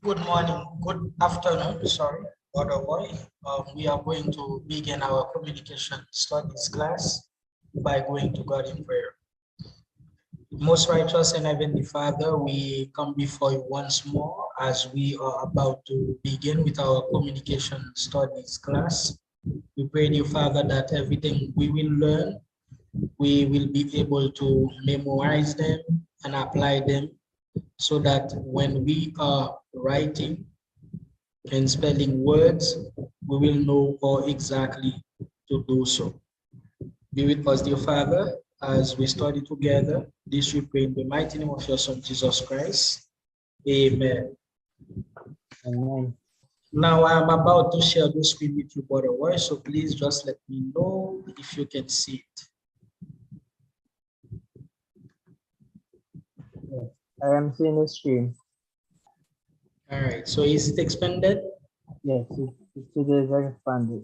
Good morning, good afternoon, sorry, Brother Boy. We are going to begin our communication studies class by going to God in prayer. Most righteous and heavenly Father, we come before you once more as we are about to begin with our communication studies class. We pray to you, Father, that everything we will learn, we will be able to memorize them and apply them so that when we are writing and spelling words, we will know how exactly to do so. Be with us, dear Father, as we study together. This we pray in the mighty name of your Son, Jesus Christ. Amen. Amen. Now I am about to share the screen with you, Brother Roy, so please just let me know if you can see it. Yes, I am seeing the screen. All right, so is it expanded? Yes, it is expanded.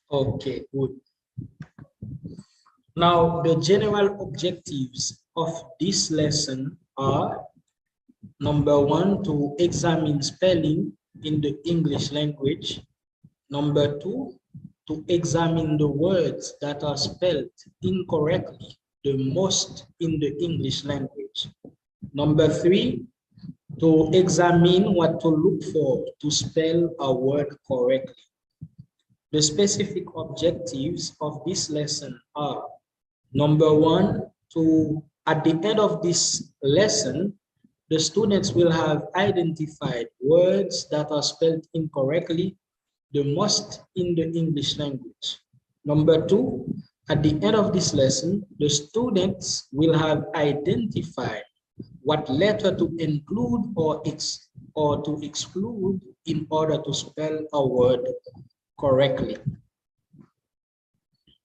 Okay, good. Now, the general objectives of this lesson are: number one, to examine spelling in the English language. Number two, to examine the words that are spelled incorrectly the most in the English language. Number three, to examine what to look for to spell a word correctly. The specific objectives of this lesson are: number one, at the end of this lesson, the students will have identified words that are spelled incorrectly the most in the English language. Number two, at the end of this lesson, the students will have identified what letter to include or to exclude in order to spell a word correctly.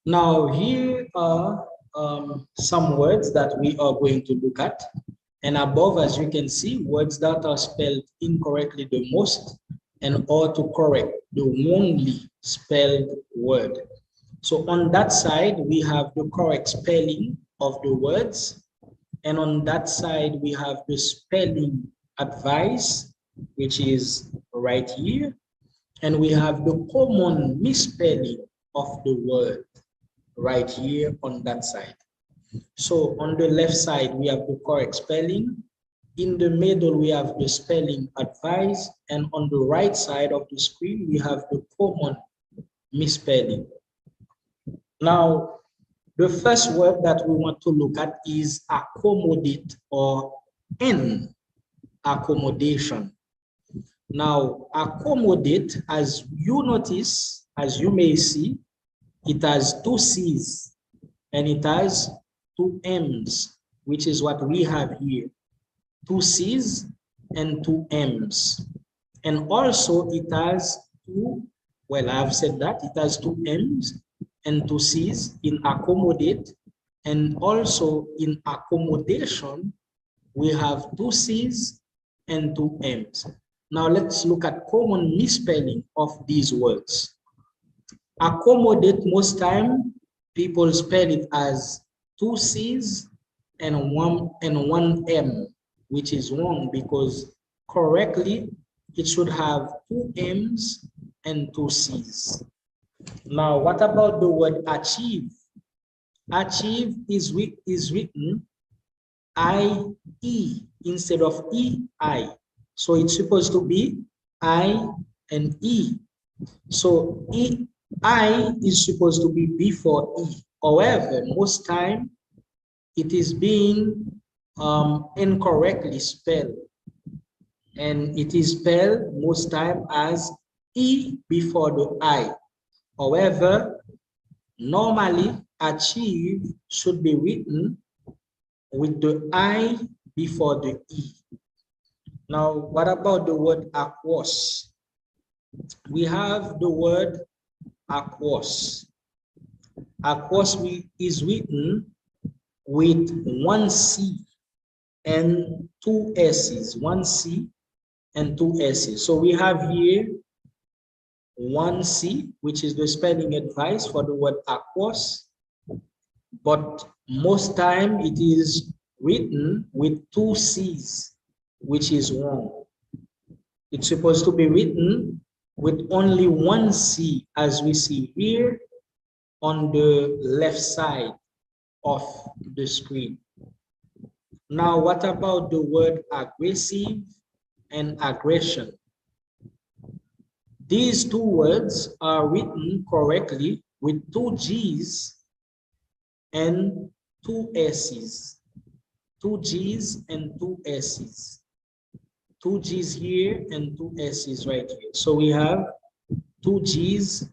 Now, here are some words that we are going to look at. And above, as you can see, words that are spelled incorrectly the most and or to correct the wrongly spelled word. So on that side, we have the correct spelling of the words. And on that side, we have the spelling advice, which is right here. And we have the common misspelling of the word right here on that side. So on the left side, we have the correct spelling. In the middle, we have the spelling advice. And on the right side of the screen, we have the common misspelling. Now, the first word that we want to look at is accommodate or in accommodation. Now, accommodate, as you notice, as you may see, it has two C's and it has two M's, which is what we have here. Two C's and two M's. And also it has two, well, I've said that, it has two M's and two C's in accommodate. And also in accommodation, we have two C's and two M's. Now let's look at common misspelling of these words. Accommodate, most time people spell it as two C's and one M, which is wrong because correctly it should have two M's and two C's. Now, what about the word achieve? Achieve is written I-E instead of E-I. So it's supposed to be I and E. So I is supposed to be before E. However, most time it is being incorrectly spelled. And it is spelled most time as E before the I. However, normally achieve should be written with the I before the E. Now, what about the word aquos? We have the word aquos. Aquos is written with one C and two S's, one C and two S's. So we have here one C, which is the spelling advice for the word aquos, but most time it is written with two C's, which is wrong. It's supposed to be written with only one C, as we see here on the left side of the screen. Now, what about the word aggressive and aggression? These two words are written correctly with two G's and two S's. Two G's and two S's. Two G's here and two S's right here. So we have two G's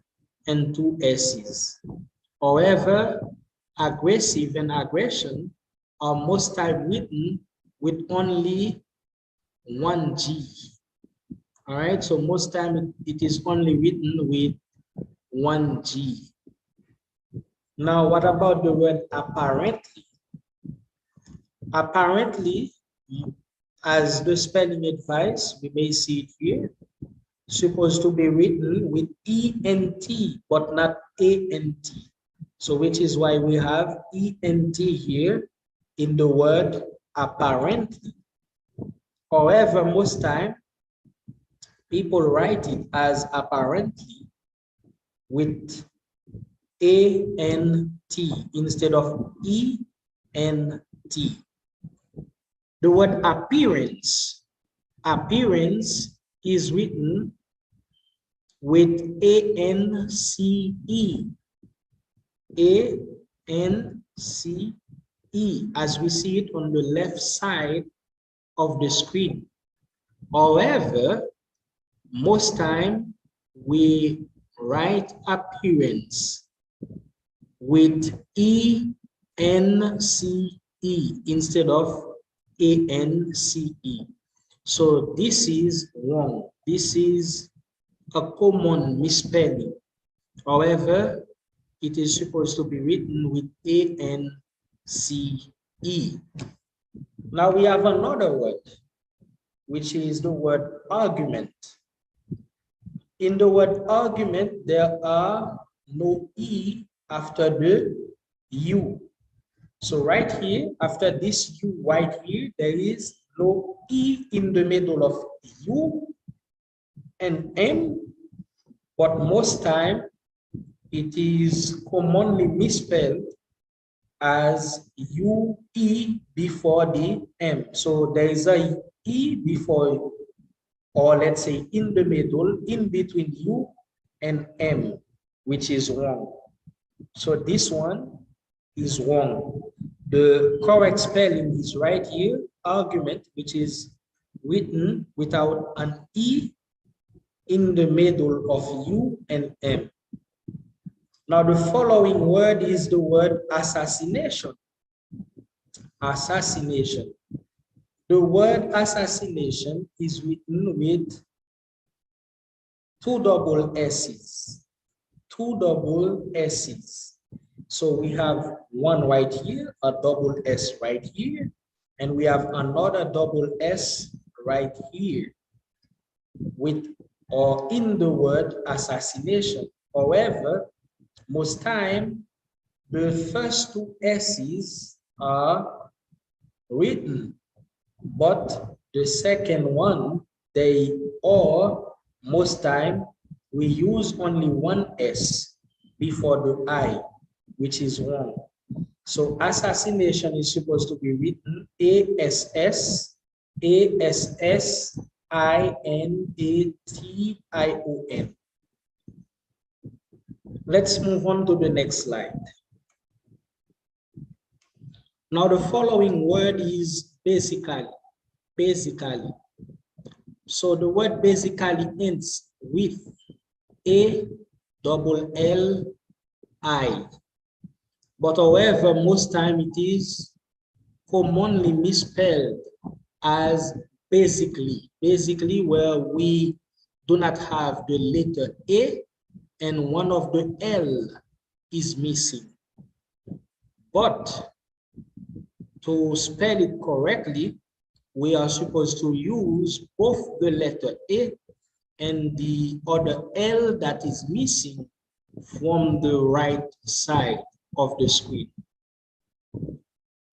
and two S's. However, aggressive and aggression are most time written with only one G. All right, so most time it is only written with one G. Now, what about the word apparently? Apparently, as the spelling advice, we may see it here, supposed to be written with ENT, but not ANT. So which is why we have ENT here in the word apparently. However, most time, people write it as apparently with ANT instead of ENT. The word appearance, appearance is written with ANCE, ANCE, as we see it on the left side of the screen. However, most time we write appearance with ENCE instead of ANCE. So this is wrong. This is a common misspelling. However, it is supposed to be written with ANCE. Now we have another word, which is the word argument. In the word argument, there are no E after the U. So right here, after this U right here, there is no E in the middle of U and M, but most time it is commonly misspelled as UE before the M. So there is a E before, or let's say in the middle, in between U and M, which is wrong. So this one is wrong. The correct spelling is right here, argument, which is written without an E in the middle of U and M. Now the following word is the word assassination. Assassination. The word assassination is written with two double S's. Two double S's. So we have one right here, a double S right here, and we have another double S right here with or in the word assassination. However, most time the first two S's are written, but the second one, they are most time we use only one S. before the I, which is wrong. So assassination is supposed to be written ASSASSINATION. Let's move on to the next slide. Now the following word is basically. So the word basically ends with ALLI. But however, most time it is commonly misspelled as basically, where we do not have the letter A and one of the L is missing. But to spell it correctly, we are supposed to use both the letter A and the other L that is missing from the right side of the screen.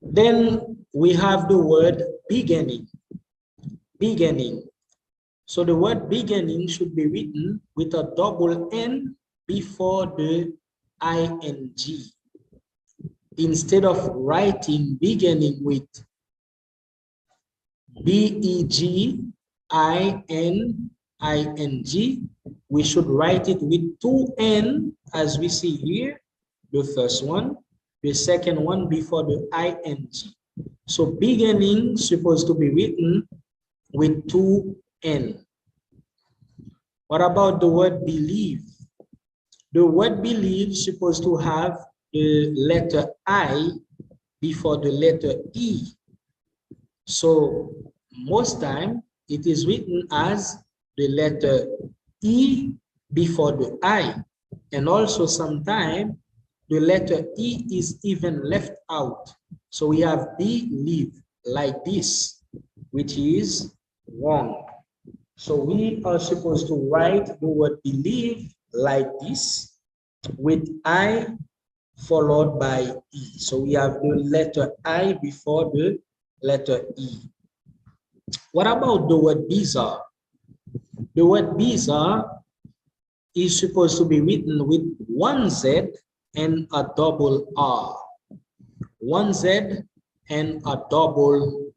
Then we have the word beginning. So the word beginning should be written with a double N before the ing. Instead of writing beginning with BEGINING, we should write it with two N, as we see here, the first one, the second one before the ing. So beginning supposed to be written with two N. What about the word believe? The word believe supposed to have the letter I before the letter E. So most time it is written as the letter E before the I. And also sometimes the letter E is even left out. So we have believe like this, which is wrong. So we are supposed to write the word believe like this with I followed by E. So we have the letter I before the letter E. What about the word bizarre? The word bizarre is supposed to be written with one Z and a double R. One Z and a double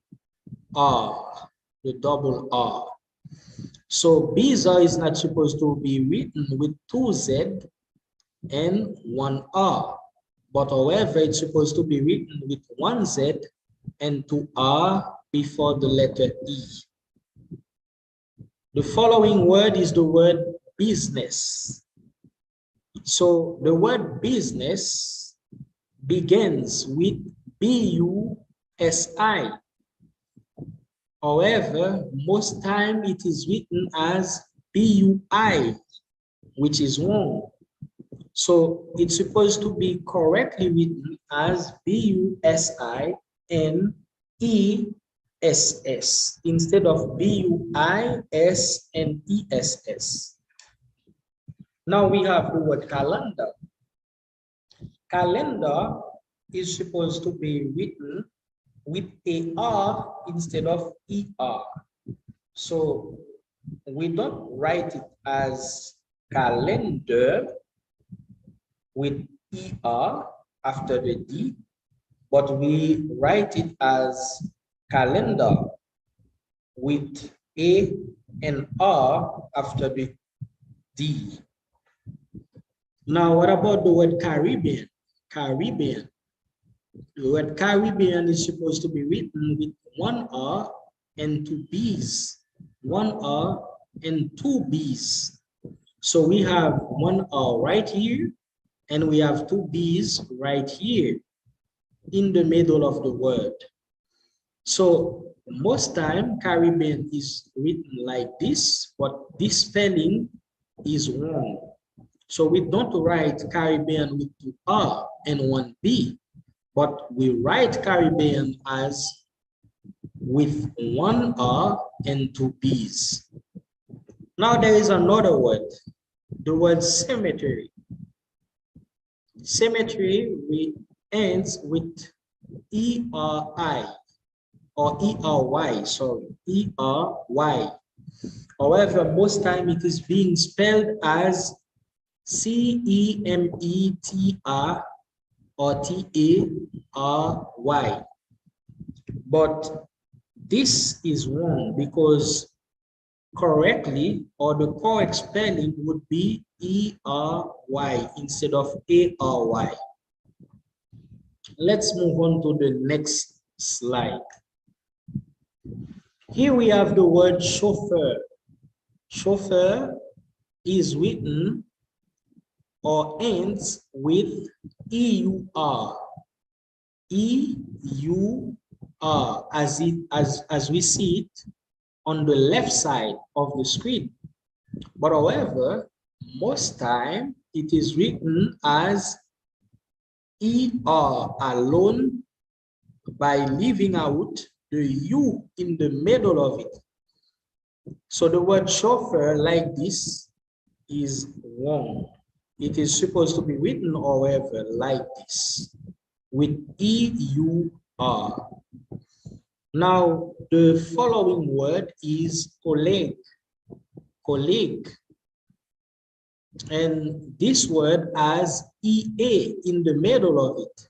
R, the double R. So bizarre is not supposed to be written with two Z and one R. But however, it's supposed to be written with one Z and two R before the letter E. The following word is the word business. So the word business begins with B-U-S-I. However, most time it is written as B-U-I, which is wrong. So it's supposed to be correctly written as B-U-S-I-N-E-S-S instead of B-U-I-S-N-E-S-S. Now we have the word calendar. Calendar is supposed to be written with a R instead of ER. So we don't write it as calendar with ER after the D, but we write it as calendar with A and R after the D. Now, what about the word Caribbean? Caribbean. The word Caribbean is supposed to be written with one R and two B's. One R and two B's. So we have one R right here, and we have two B's right here in the middle of the word. So most time Caribbean is written like this, but this spelling is wrong. So we don't write Caribbean with two R and one B, but we write Caribbean as with one R and two B's. Now there is another word, the word symmetry. Symmetry ends with E-R-I or E-R-Y, sorry, E-R-Y. However, most time it is being spelled as Cemetr or Tary. But this is wrong because correctly, or the correct spelling would be ERY instead of ARY. Let's move on to the next slide. Here we have the word chauffeur. Chauffeur is written or ends with EUR. EUR as we see it on the left side of the screen. But however, most time it is written as ER alone by leaving out the U in the middle of it. So the word chauffeur like this is wrong. It is supposed to be written, however, like this with EUR. Now, the following word is colleague. Colleague. And this word has EA in the middle of it.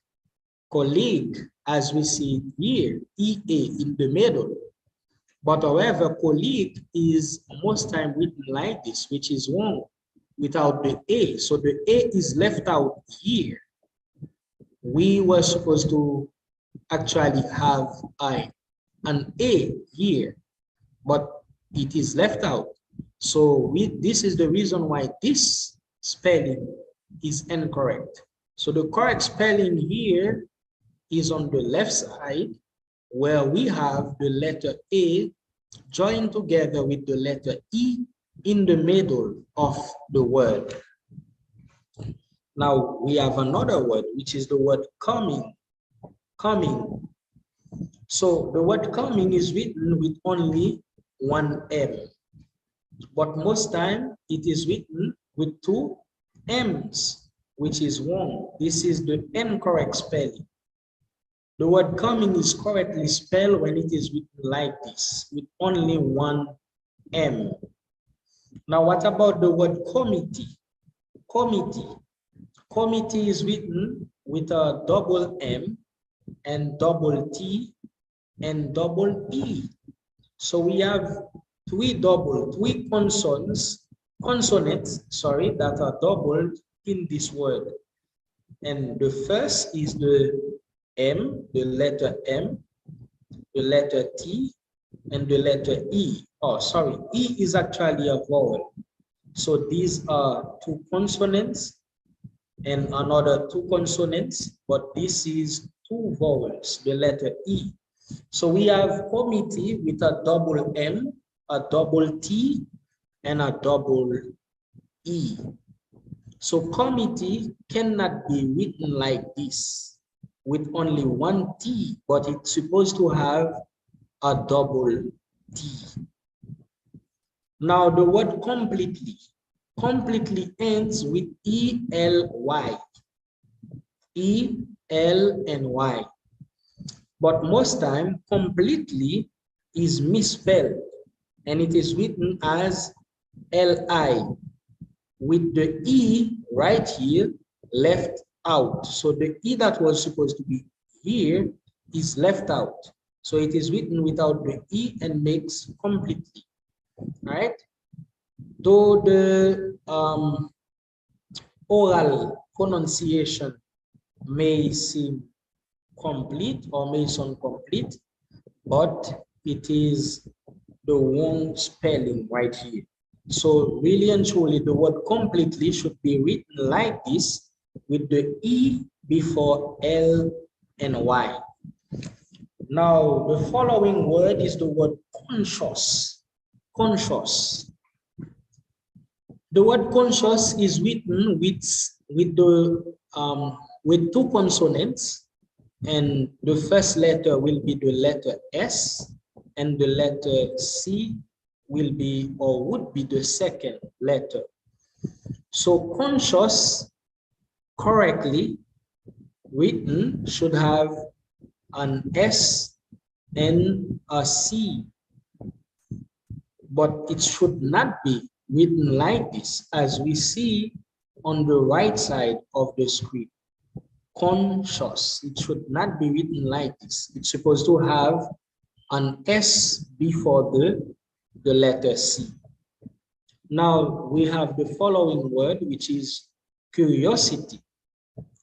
Colleague, as we see it here, EA in the middle. But however, colleague is most time written like this, which is wrong, without the A. So the A is left out here. We were supposed to actually have an A here, but it is left out. So this is the reason why this spelling is incorrect. So the correct spelling here is on the left side, where we have the letter A joined together with the letter E in the middle of the word. Now we have another word, which is the word coming. Coming. So the word coming is written with only one M, but most time it is written with two M's, which is wrong. This is the incorrect spelling. The word coming is correctly spelled when it is written like this, with only one M. Now, what about the word committee? Committee. Committee is written with a double M and double T and double E. So we have three consonants, that are doubled in this word. And the first is the M, the letter M, the letter T, and the letter E. Oh, sorry, E is actually a vowel. So these are two consonants and another two consonants, but this is two vowels, the letter E. So we have committee with a double M, a double T, and a double E. So committee cannot be written like this with only one T, but it's supposed to have a double T. Now the word completely. Completely ends with E-L-Y. E-L-N-Y. But most time, completely is misspelled, and it is written as L-I, with the E right here left out. So the E that was supposed to be here is left out. So it is written without the E and makes completely. All right? Though the oral pronunciation may seem complete or may sound complete, but it is the wrong spelling right here. So really and truly, the word completely should be written like this with the E before L and Y. Now, the following word is the word conscious. Conscious. The word conscious is written with two consonants, and the first letter will be the letter S, and the letter C will be or would be the second letter. So conscious correctly written should have an S and a C, but it should not be written like this. As we see on the right side of the screen. Conscious. It should not be written like this. It's supposed to have an S before the letter C. Now we have the following word, which is curiosity.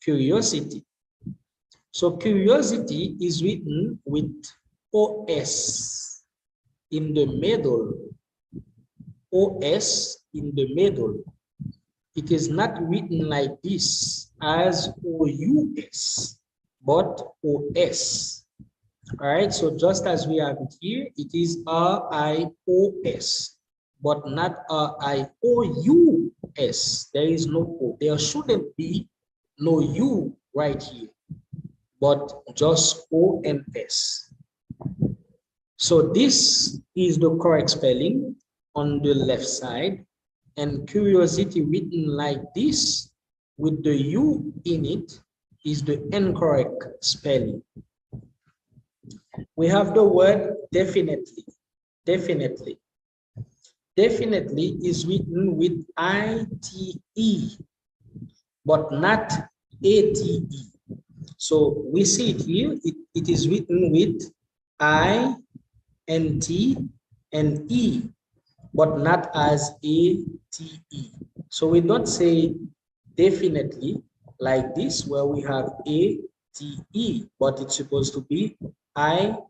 Curiosity. So curiosity is written with OS in the middle. OS in the middle. It is not written like this as OUS, but OS. All right, so just as we have it here, it is RIOS, but not RIOUS. There is no O. There shouldn't be no U right here, but just O and S. So this is the correct spelling on the left side, and curiosity written like this with the U in it is the incorrect spelling. We have the word definitely. Definitely. Definitely is written with ITE, but not ATE. So we see it here, it is written with I, N, T, and E, but not as ATE. So we don't say definitely like this, where we have ATE, but it's supposed to be ITE.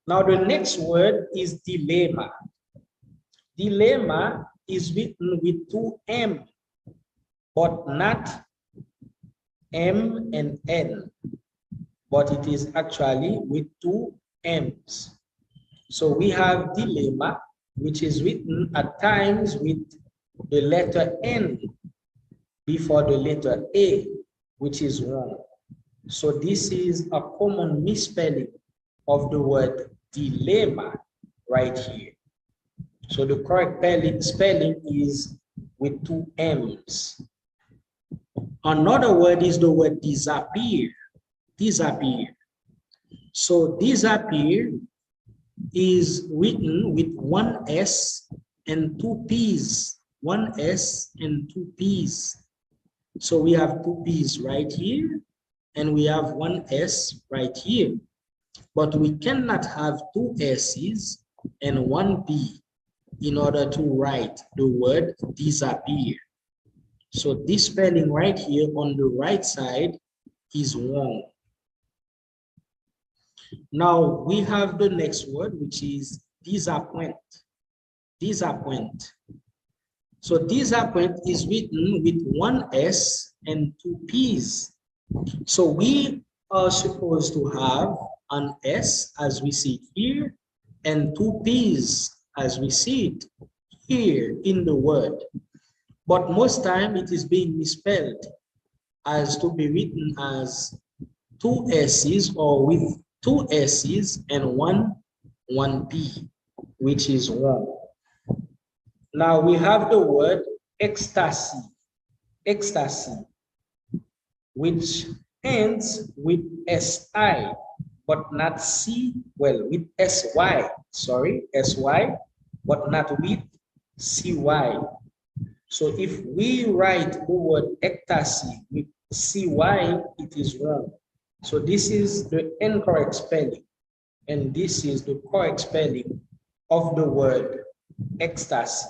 Now the next word is dilemma. Dilemma is written with two M, but not M and N, but it is actually with two M's. So we have dilemma, which is written at times with the letter N before the letter A, which is wrong. So this is a common misspelling of the word dilemma right here. So the correct spelling is with two M's. Another word is the word disappear. Disappear. So disappear is written with one S and two P's. One S and two P's. So we have two P's right here, and we have one S right here. But we cannot have two S's and one P in order to write the word disappear. So this spelling right here on the right side is wrong. Now we have the next word, which is disappoint. Disappoint. So disappoint is written with one S and two P's. So we are supposed to have an S as we see it here, and two P's as we see it here in the word. But most time it is being misspelled as to be written as two S's or with two S's and one P, which is wrong. Now we have the word ecstasy. Ecstasy, which ends with SI, but not C, well, with SY, sorry, SY, but not with CY. So if we write the word ecstasy with CY, it is wrong. So this is the incorrect spelling, and this is the correct spelling of the word ecstasy.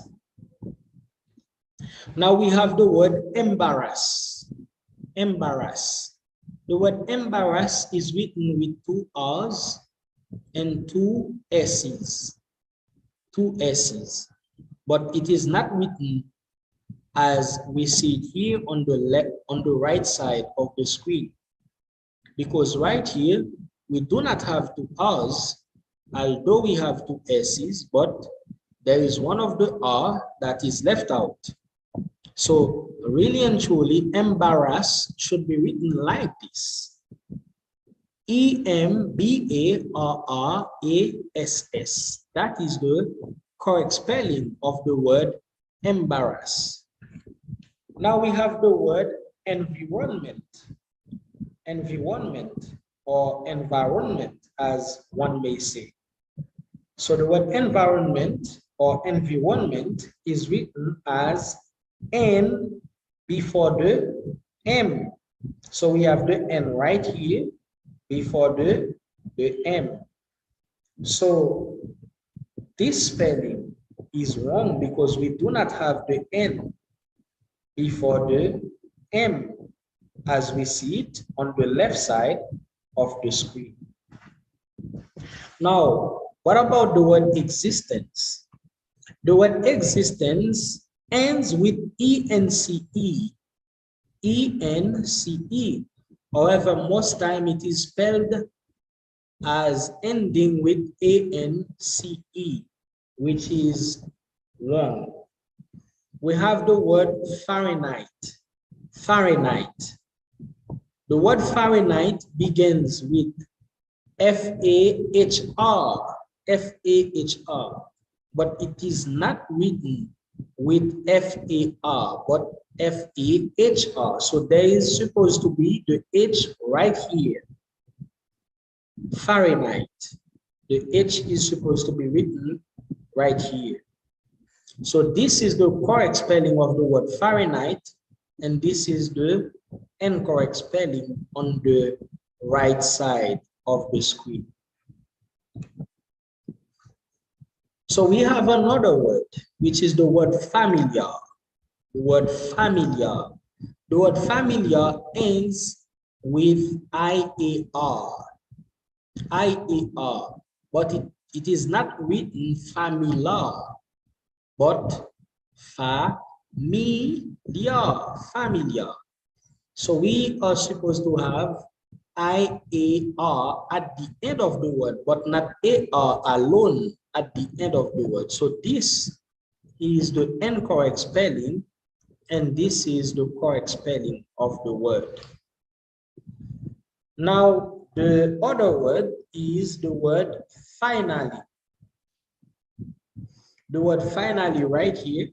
Now we have the word embarrass. Embarrass. The word embarrass is written with two R's and two S's. Two S's. But it is not written as we see it here on the right side of the screen. Because right here, we do not have two R's, although we have two S's, but there is one of the R that is left out. So really and truly, embarrass should be written like this. EMBARRASS. That is the correct spelling of the word embarrass. Now we have the word environment. Environment or environment, as one may say. So the word environment or environment is written as N before the M. So we have the N right here before the M. So this spelling is wrong because we do not have the N before the M as we see it on the left side of the screen. Now, what about the word existence? The word existence ends with E-N-C-E. E-N-C-E. However, most time it is spelled as ending with A-N-C-E, which is wrong. We have the word Fahrenheit. Fahrenheit. The word Fahrenheit begins with F-A-H-R, F-A-H-R, but it is not written with F-A-R, but F-A-H-R. So there is supposed to be the H right here. Fahrenheit. The H is supposed to be written right here. So this is the correct spelling of the word Fahrenheit, and this is the incorrect spelling on the right side of the screen. So we have another word, which is the word familiar. The word familiar. The word familiar ends with I-A-R. I-A-R, but it is not written familiar, but familiar. So we are supposed to have I-A-R at the end of the word, but not A-R alone at the end of the word. So this is the incorrect spelling, and this is the correct spelling of the word. Now, the other word is the word finally. The word finally right here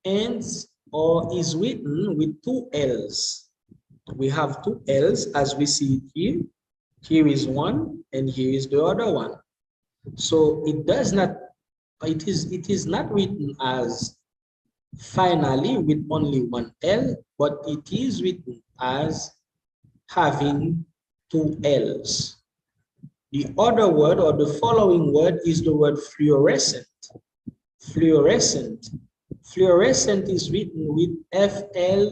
ends or is written with two L's. We have two L's as we see it here. Here is one and here is the other one. So it is not written as finally with only one L, but it is written as having two L's. The other word or the following word is the word fluorescent. Fluorescent. Fluorescent is written with F-L-U-O-R.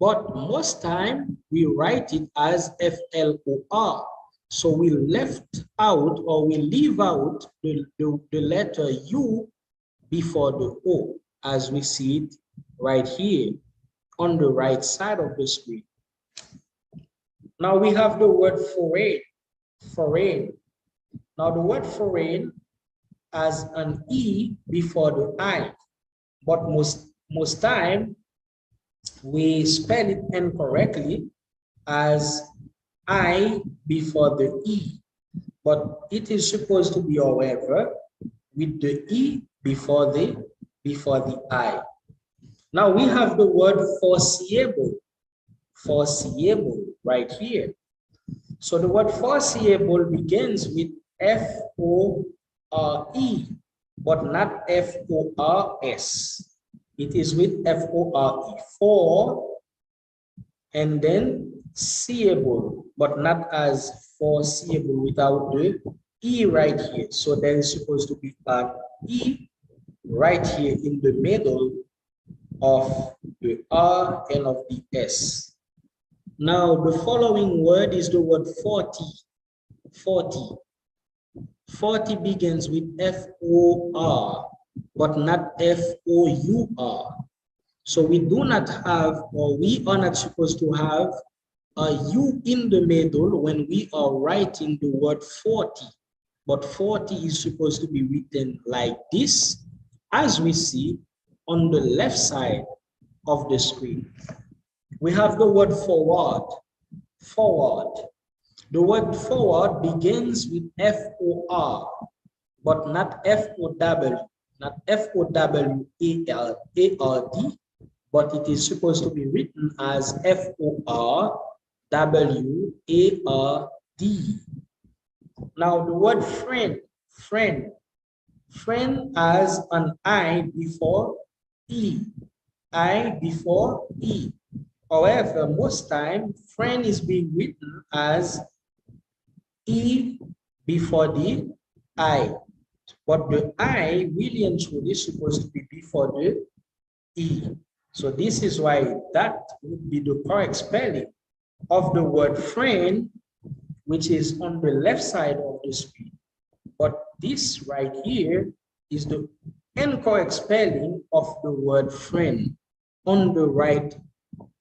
But most time we write it as F-L-O-R. So we left out or we leave out the letter U before the O, as we see it right here on the right side of the screen. Now we have the word foreign. Foreign. Now the word foreign has an E before the I, but most time we spell it incorrectly as I before the E, but it is supposed to be, however, with the E before the I. Now we have the word foreseeable. Foreseeable right here. So the word foreseeable begins with F-O-R-E, but not F-O-R-S. It is with F-O-R-E, for, and then seeable, but not as foreseeable without the E right here. So there is supposed to be an E right here in the middle of the R and of the S. Now, the following word is the word 40. 40. 40 begins with F-O-R, but not F-O-U-R. So we do not have, or we are not supposed to have a U in the middle when we are writing the word 40. But 40 is supposed to be written like this, as we see on the left side of the screen. We have the word forward. Forward. The word forward begins with F-O-R, but not F-O-W, not F-O-W-A-R-D, but it is supposed to be written as F-O-R-W-A-R-D. Now the word friend, friend, friend has an I before E, I before E. However, most time, friend is being written as E before the I. But the I really and truly is supposed to be before the E. So this is why that would be the correct spelling of the word friend, which is on the left side of the screen. But this right here is the incorrect spelling of the word friend on the right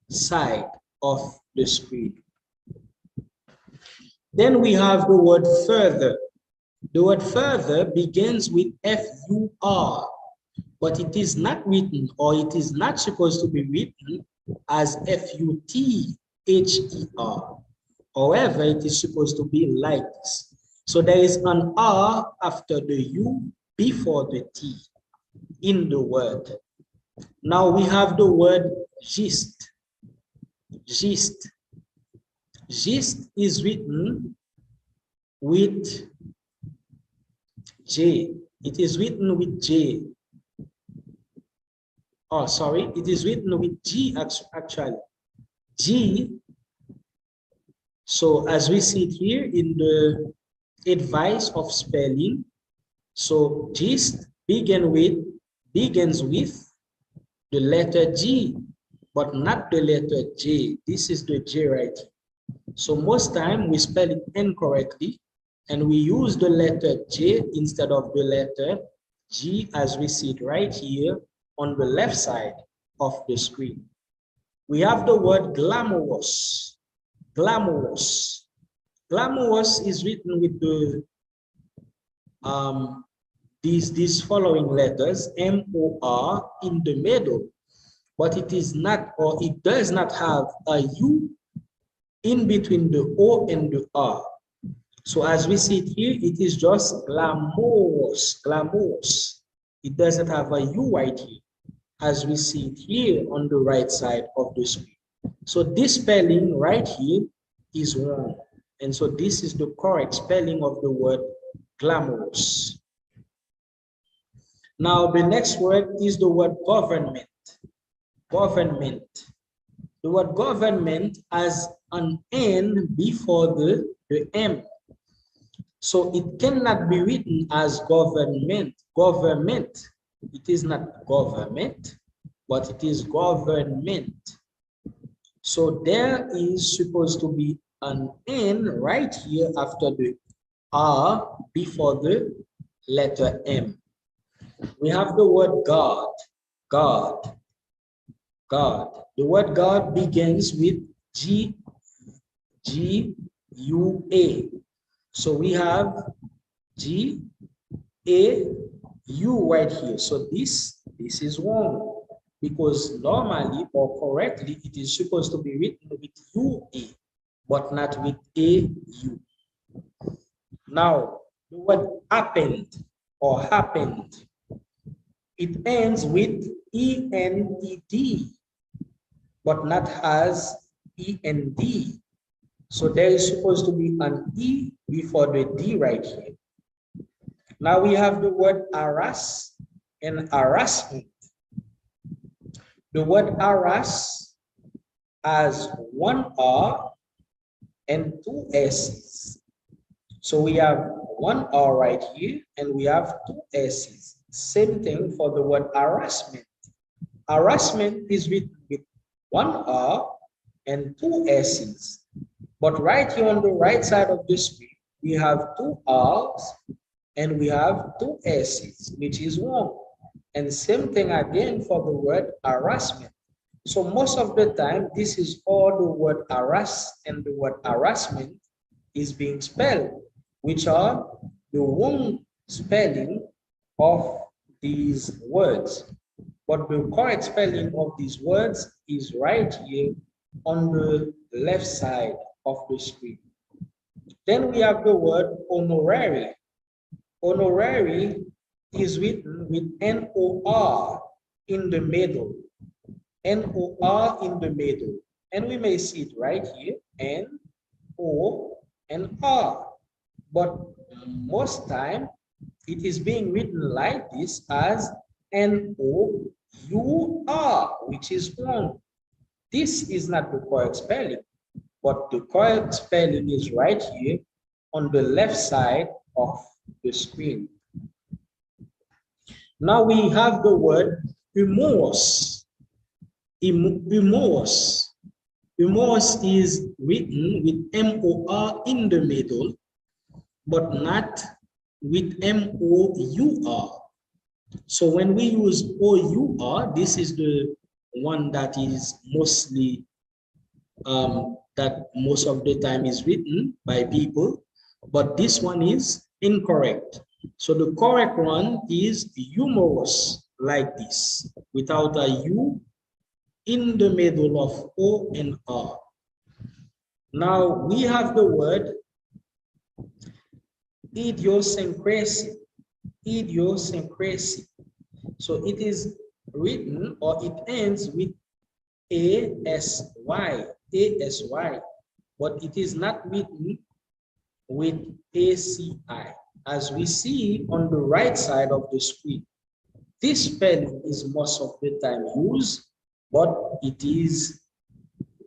side of the screen. Then we have the word further. The word further begins with F-U-R, but it is not written, or it is not supposed to be written as F-U-T-H-E-R. However, it is supposed to be like this. So there is an R after the U before the T in the word. Now we have the word gist. Gist. Gist is written with J. It is written with J. Oh, sorry. It is written with G actually. G. So as we see it here in the advice of spelling, so gist begins with the letter G, but not the letter J. This is the J right here. So most time we spell it incorrectly and we use the letter J instead of the letter G as we see it right here on the left side of the screen. We have the word glamorous. Glamorous. Glamorous is written with the these following letters M-O-R in the middle, but it is not, or it does not have a U in between the O and the R. So as we see it here, it is just glamorous, glamorous. It doesn't have a U right here, as we see it here on the right side of the screen. So this spelling right here is wrong. And so this is the correct spelling of the word glamorous. Now the next word is the word government. Government. The word government has an N before the M. So it cannot be written as government. Government. It is not government, but it is government. So there is supposed to be an N right here after the R before the letter M. We have the word God. God. God. The word God begins with G-U-A. So we have G-A-U right here. So this is wrong because normally or correctly it is supposed to be written with U-A, but not with A-U. Now, the word happened or happened, it ends with E-N-E-D, but not as E-N-D. So there is supposed to be an E before the D right here. Now we have the word harass and harassment. The word harass has one R and two S's. So we have one R right here and we have two S's. Same thing for the word harassment. Harassment is written with one R and two S's. But right here on the right side of the screen, we have two R's and we have two S's, which is wrong. And same thing again for the word harassment. So most of the time, this is all the word harass and the word harassment is being spelled, which are the wrong spelling of these words. But the correct spelling of these words is right here on the left side of the screen. Then we have the word honorary. Honorary is written with N-O-R in the middle. N-O-R in the middle. And we may see it right here, N-O and R. But most time it is being written like this as N-O-U-R, which is wrong. This is not the correct spelling, but the correct spelling is right here on the left side of the screen. Now we have the word remorse. Remorse. Remorse is written with M-O-R in the middle, but not with M-O-U-R. So when we use O-U-R, this is the one that is mostly, that most of the time is written by people, but this one is incorrect. So the correct one is humorous, like this, without a U in the middle of O and R. Now we have the word idiosyncrasy. Idiosyncrasy. So it is written, or it ends with A-S-Y, A-S-Y, but it is not written with A-C-I, as we see on the right side of the screen. This spelling is most of the time used, but it is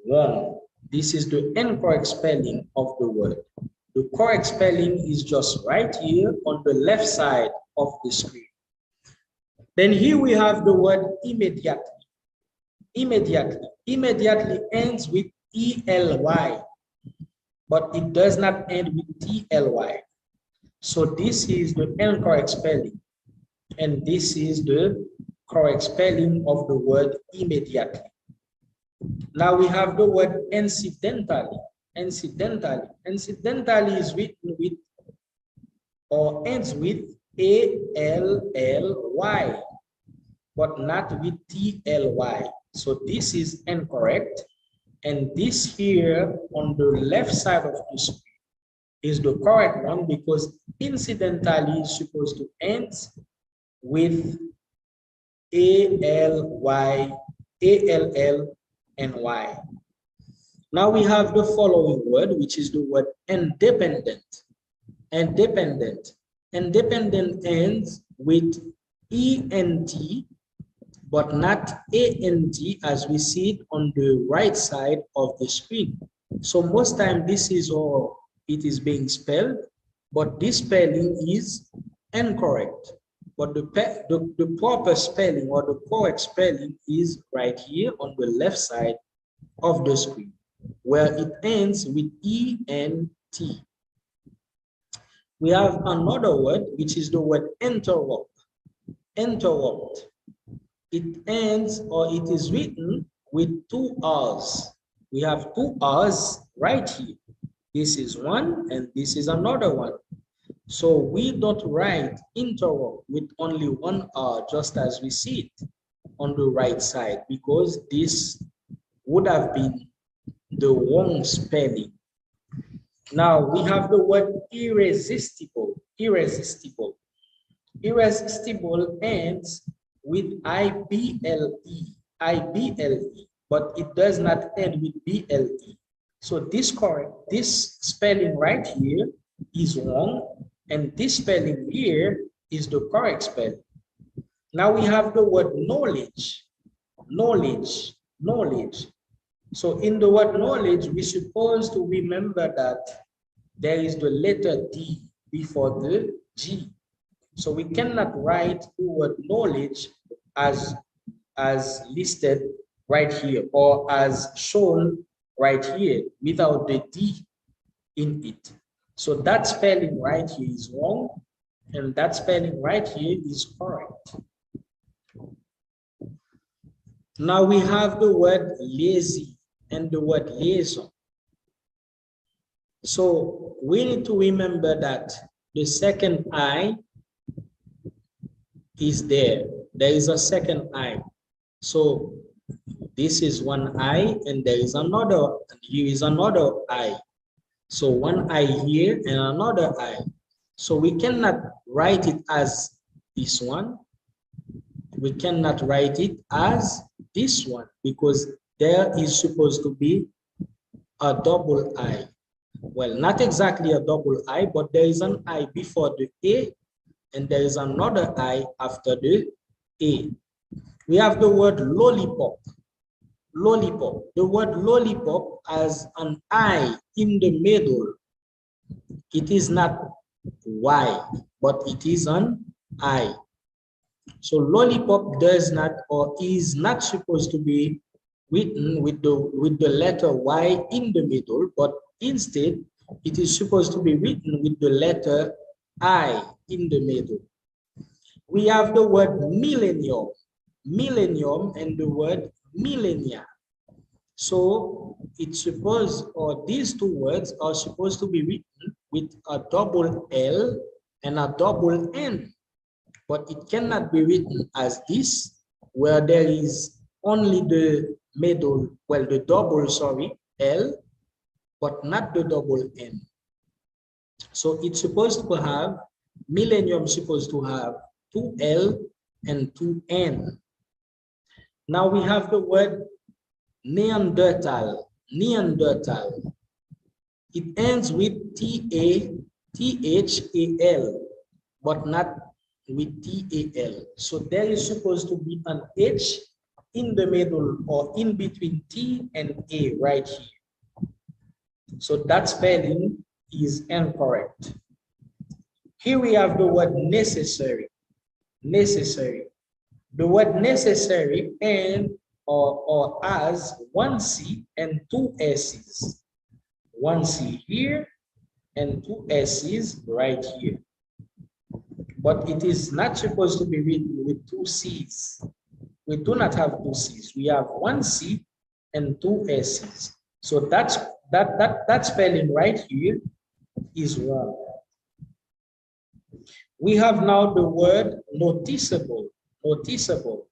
wrong. This is the incorrect spelling of the word. The correct spelling is just right here on the left side of the screen. Then here we have the word immediately. Immediately. Immediately ends with E-L-Y, but it does not end with T-L-Y. So this is the incorrect spelling, and this is the correct spelling of the word immediately. Now we have the word incidentally. Incidentally. Incidentally is written with, or ends with A-L-L-Y, but not with T-L-Y. So this is incorrect. And this here on the left side of the screen is the correct one, because incidentally is supposed to end with A-L-Y, A-L-L, and Y. Now we have the following word, which is the word independent. Independent. Independent ends with E-N-T, but not A-N-T, as we see it on the right side of the screen. So most time this is how it is being spelled, but this spelling is incorrect. But the proper spelling, or the correct spelling, is right here on the left side of the screen, where it ends with E-N-T. We have another word, which is the word interrupt. Interrupt. It ends, or it is written with two R's. We have two R's right here. This is one, and this is another one. So we don't write interrupt with only one R, just as we see it on the right side, because this would have been the wrong spelling. Now we have the word irresistible. Irresistible. Irresistible ends with I-B-L-E. I-B-L-E, but it does not end with B-L-E. So this spelling right here is wrong, and this spelling here is the correct spelling. Now we have the word knowledge. Knowledge. Knowledge. So in the word knowledge, we're supposed to remember that there is the letter D before the G. So we cannot write the word knowledge as listed right here, or as shown right here, without the D in it. So that spelling right here is wrong, and that spelling right here is correct. Now we have the word lazy and the word liaison. So we need to remember that the second I is there. There is a second I. So this is one I, and there is another, and here is another I. So one I here and another I. So we cannot write it as this one. We cannot write it as this one, because there is supposed to be a double I. Well, not exactly a double I, but there is an I before the A, and there is another I after the A. We have the word lollipop. Lollipop. The word lollipop has an I in the middle. It is not Y, but it is an I. So lollipop does not or is not supposed to be written with the letter Y in the middle, but instead it is supposed to be written with the letter I in the middle. We have the word millennium, millennium, and the word millennia. So it's supposed, or these two words are supposed to be written with a double L and a double N, but it cannot be written as this, where there is only the middle, well, the double, sorry, L, but not the double N. So it's supposed to have, millennium supposed to have two L and two N. Now we have the word Neanderthal, Neanderthal. It ends with T-H-A-L, but not with T-A-L. So there is supposed to be an H in the middle or in between T and A right here. So that spelling is incorrect. Here we have the word necessary, necessary. The word necessary and or as one C and two S's. One C here and two S's right here. But it is not supposed to be written with two C's. We do not have two C's. We have one C and two S's. So that spelling right here is wrong. We have now the word noticeable, noticeable.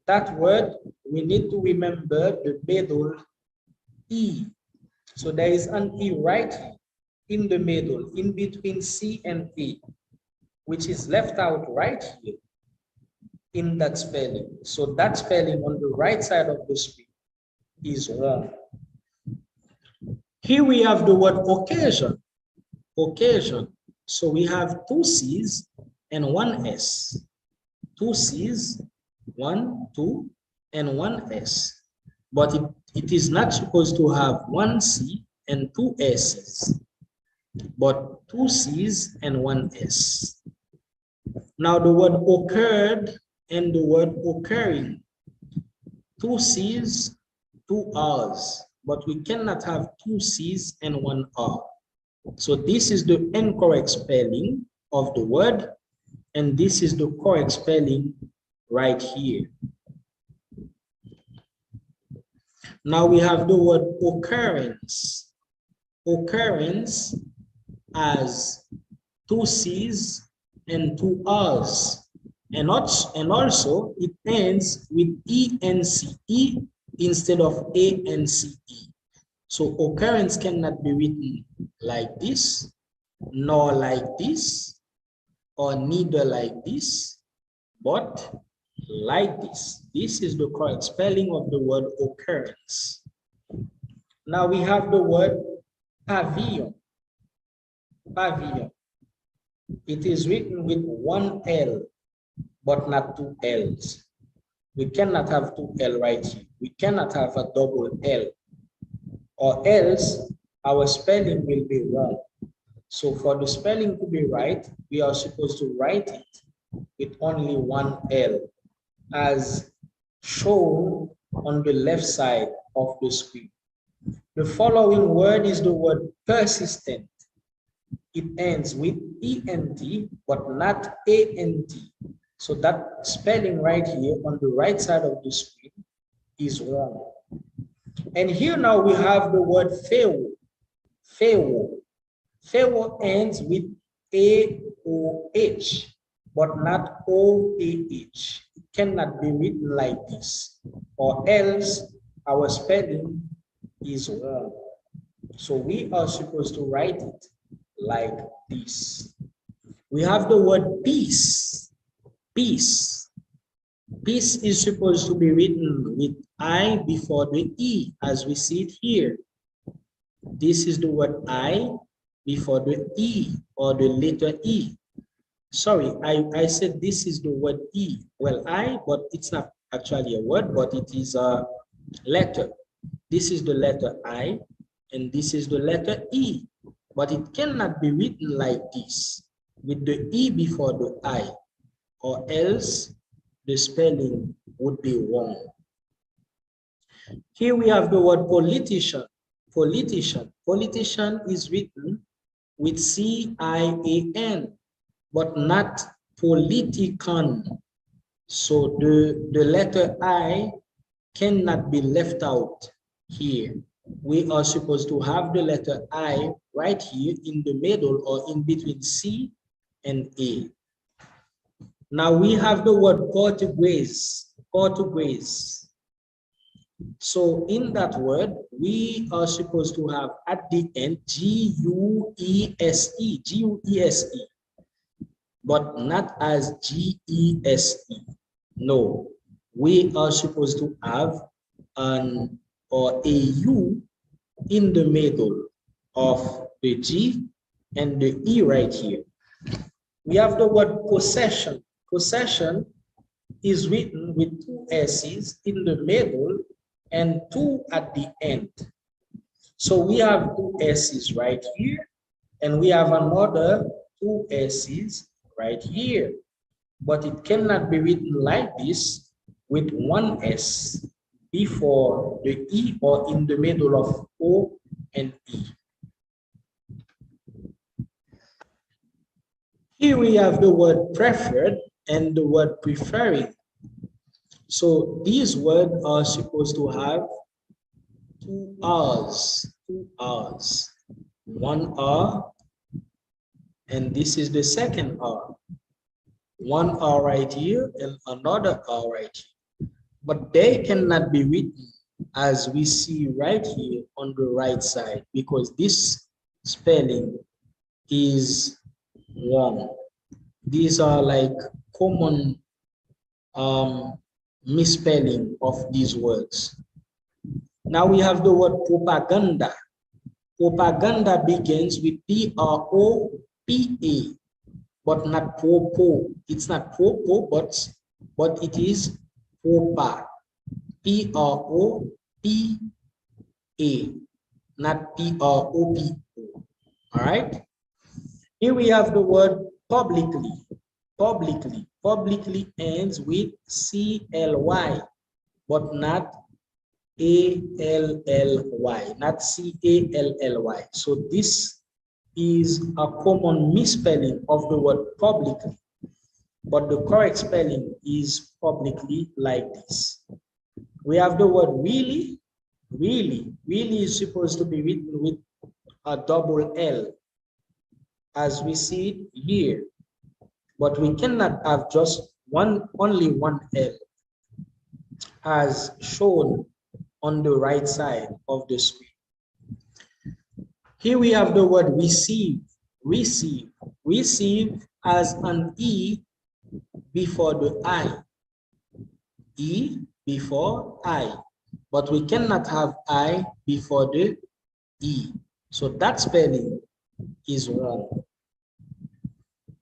That word, we need to remember the middle E. So there is an E right here in the middle, in between C and E, which is left out right here in that spelling. So that spelling on the right side of the screen is wrong. Here we have the word occasion, occasion. So we have two C's and one S. Two C's, one, two, and one S. But it is not supposed to have one C and two S's, but two C's and one S. Now the word occurred and the word occurring. Two C's, two R's, but we cannot have two C's and one R. So this is the incorrect spelling of the word, and this is the correct spelling right here. Now we have the word occurrence. Occurrence as two C's and two R's. And also it ends with E-N-C-E instead of A-N-C-E. So occurrence cannot be written like this, nor like this, or neither like this, but like this. This is the correct spelling of the word occurrence. Now we have the word pavilion. Pavilion. It is written with one L, but not two L's. We cannot have two L right here. We cannot have a double L, or else our spelling will be wrong. So for the spelling to be right, we are supposed to write it with only one L, as shown on the left side of the screen. The following word is the word persistent. It ends with ENT, but not ANT. So that spelling right here on the right side of the screen is wrong. And here now we have the word fail. Fail. Fail ends with AOH, but not OAH. It cannot be written like this, or else our spelling is wrong. So we are supposed to write it like this. We have the word peace. Peace. Peace is supposed to be written with I before the E, as we see it here. This is the word I before the E or the letter E. Sorry, I said this is the word E. Well, I, but it's not actually a word, but it is a letter. This is the letter I, and this is the letter E. But it cannot be written like this, with the E before the I, or else the spelling would be wrong. Here we have the word politician. Politician. Politician is written with C-I-A-N, but not politican. So the letter I cannot be left out here. We are supposed to have the letter I right here in the middle or in between C and A. Now we have the word Portuguese. Portuguese. So in that word, we are supposed to have at the end G-U-E-S-E, G-U-E-S-E, but not as G-E-S-E. No, we are supposed to have an or a U in the middle of the G and the E right here. We have the word possession. Possession is written with two S's in the middle and two at the end. So we have two S's right here, and we have another two S's right here. But it cannot be written like this with one S before the E or in the middle of O and E. Here we have the word preferred and the word preferring. So these words are supposed to have two R's, one R, and this is the second R. One R right here and another R right here. But they cannot be written as we see right here on the right side because this spelling is wrong. These are like common misspelling of these words. Now we have the word propaganda. Propaganda begins with P-R-O-P-A, but not propo. It's not propo, but it is propa. P-R-O-P-A, not P-R-O-P-O. All right. Here we have the word publicly. Publicly. Publicly ends with C-L-Y, but not A-L-L-Y, not C-A-L-L-Y. So this is a common misspelling of the word publicly, but the correct spelling is publicly like this. We have the word really. Really is supposed to be written with a double L, as we see it here. But we cannot have just only one L, as shown on the right side of the screen. Here we have the word receive. Receive. Receive as an E before the I. E before I. But we cannot have I before the E. So that spelling is wrong.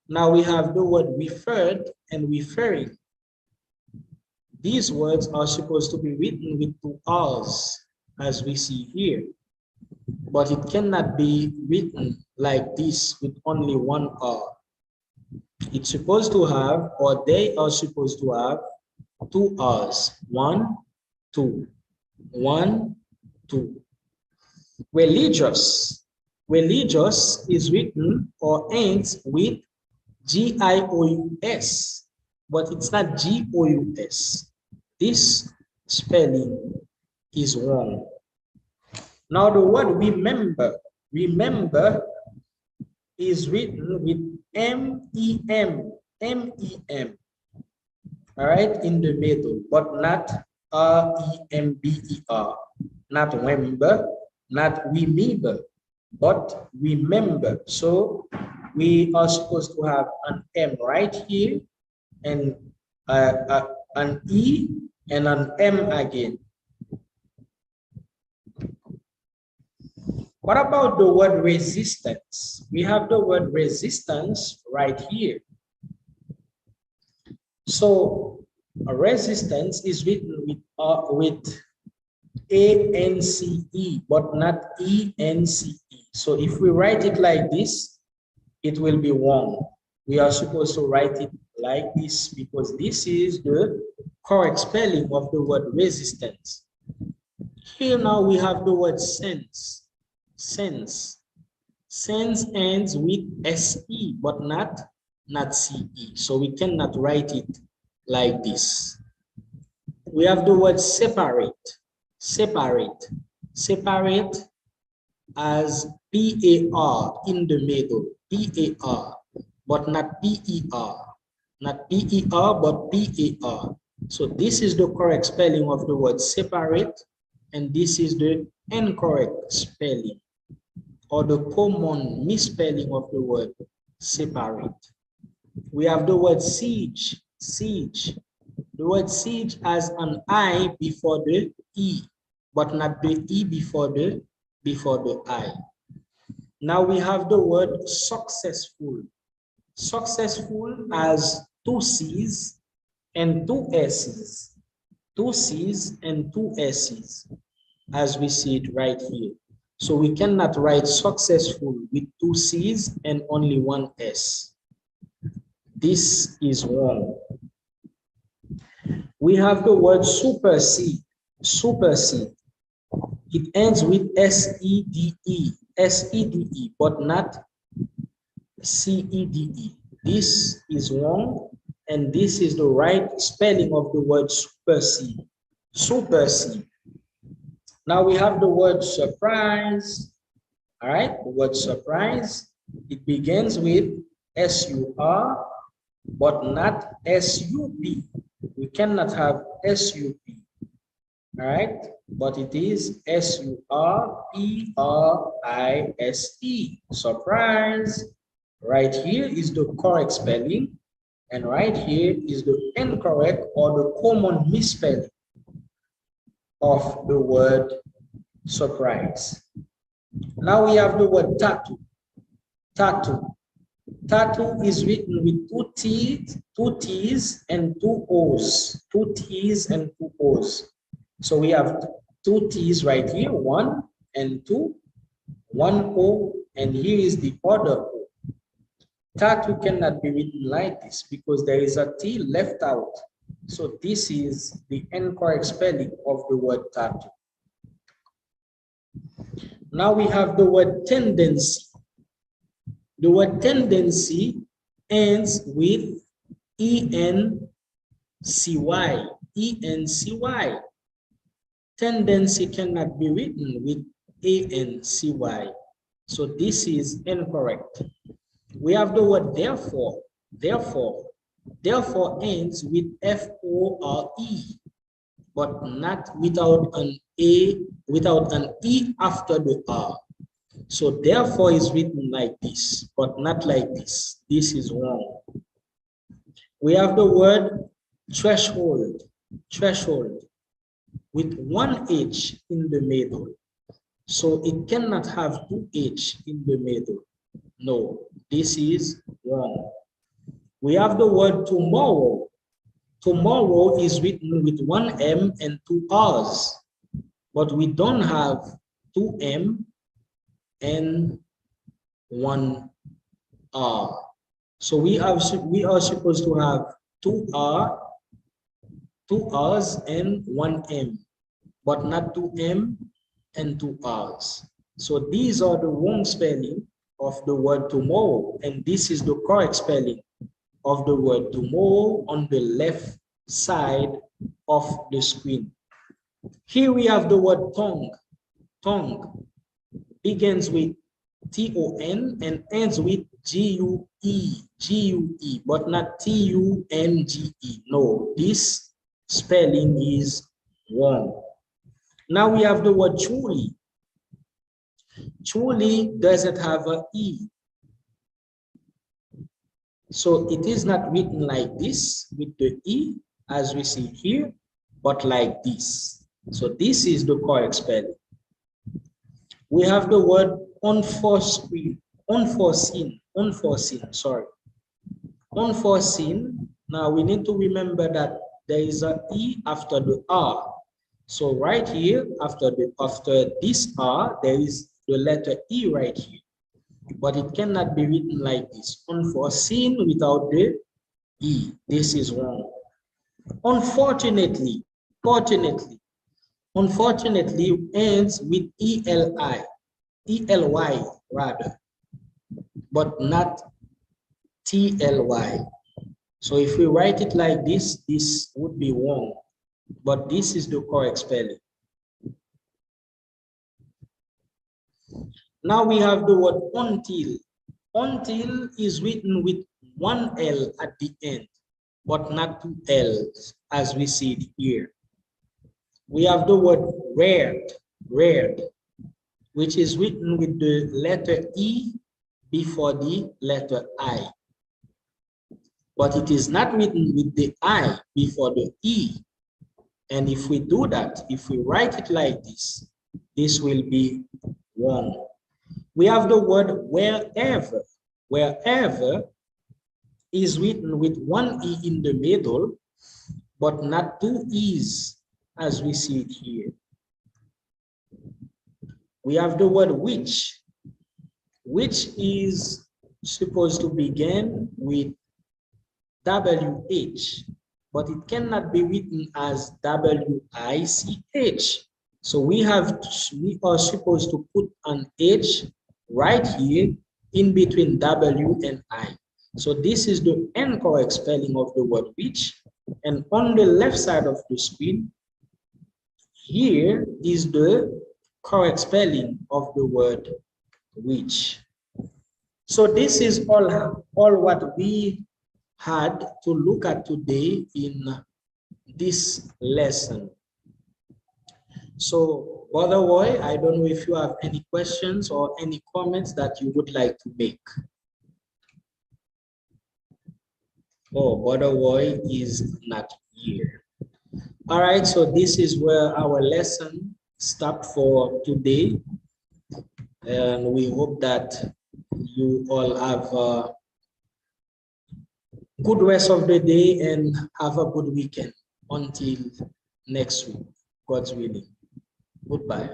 Now we have the word referred and referring. These words are supposed to be written with two R's, as we see here. But it cannot be written like this with only one R. It's supposed to have, or they are supposed to have, two R's. 1, 2. 1, 2. Religious. Religious is written or ends with G-I-O-U-S, but it's not G-O-U-S. This spelling is wrong. Now the word remember. Remember is written with M-E-M, M-E-M, all right, in the middle, but not R-E-M-B-E-R, not remember, not remember, but remember. So we are supposed to have an M right here and an E and an M again. What about the word resistance? We have the word resistance right here. So a resistance is written with A-N-C-E, but not E-N-C-E. So if we write it like this, it will be wrong. We are supposed to write it like this because this is the correct spelling of the word resistance. Here now we have the word sense. Sense. Sense ends with SE, but not CE. So we cannot write it like this. We have the word separate. Separate. Separate as PAR in the middle. PAR, but not PER. Not PER, but PAR. So this is the correct spelling of the word separate, and this is the incorrect spelling or the common misspelling of the word separate. We have the word siege. Siege. The word siege has an I before the E, but not the E before the I. Now we have the word successful. Successful has two C's and two S's. Two C's and two S's, as we see it right here. So we cannot write successful with two C's and only one S. This is wrong. We have the word supersede. Supersede. It ends with S-E-D-E. S-E-D-E, but not C-E-D-E. This is wrong, and this is the right spelling of the word supersede. Supersede. Now we have the word surprise. All right, the word surprise. It begins with S-U-R, but not S-U-P. We cannot have S-U-P. All right, but it is S-U-R-P-R-I-S-E. Surprise. Right here is the correct spelling, and right here is the incorrect or the common misspelling of the word surprise. Now we have the word tattoo. Tattoo. Tattoo is written with two T's and two O's. Two T's and two O's. So we have two T's right here, one and two, one O, and here is the other O. Tattoo cannot be written like this because there is a T left out. So this is the incorrect spelling of the word tattoo. Now we have the word tendency. The word tendency ends with E-N-C-Y. E-N-C-Y. Tendency cannot be written with A-N-C-Y. So this is incorrect. We have the word therefore. Therefore. Therefore ends with F-O-R-E, but not without an A, without an E after the R. So therefore is written like this, but not like this. This is wrong. We have the word threshold. Threshold with one H in the middle. So it cannot have two H in the middle. No, this is wrong. We have the word tomorrow. Tomorrow is written with one M and two R's, but we don't have two M and one R. So we are supposed to have two R's and one M, but not two M and two R's. So these are the wrong spelling of the word tomorrow, and this is the correct spelling of the word tomorrow on the left side of the screen. Here we have the word tongue. Tongue begins with T-O-N and ends with G-U-E. G-U-E, but not T-U-N-G-E. No, this spelling is wrong. Now we have the word truly. Truly doesn't have an E. So it is not written like this with the E as we see here, but like this. So this is the correct spelling. We have the word unforeseen, sorry. Unforeseen. Now we need to remember that there is an E after the R. So right here, after this R, there is the letter E right here. But it cannot be written like this. Unforeseen without the E. This is wrong. Unfortunately ends with ELY rather, but not TLY. So if we write it like this, this would be wrong, but this is the correct spelling. Now we have the word until. Until is written with one L at the end, but not two L's as we see it here. We have the word reared, which is written with the letter E before the letter I. But it is not written with the I before the E. And if we do that, if we write it like this, this will be wrong. We have the word wherever. Wherever is written with one E in the middle, but not two E's as we see it here. We have the word which is supposed to begin with WH, but it cannot be written as WICH. So we are supposed to put an H right here in between W and I. So this is the incorrect spelling of the word which. And on the left side of the screen, here is the correct spelling of the word which. So this is all what we had to look at today in this lesson. So, Brother Roy, I don't know if you have any questions or any comments that you would like to make. Oh, Brother Roy is not here. All right, so this is where our lesson stopped for today. And we hope that you all have a good rest of the day and have a good weekend until next week, God's willing. Goodbye.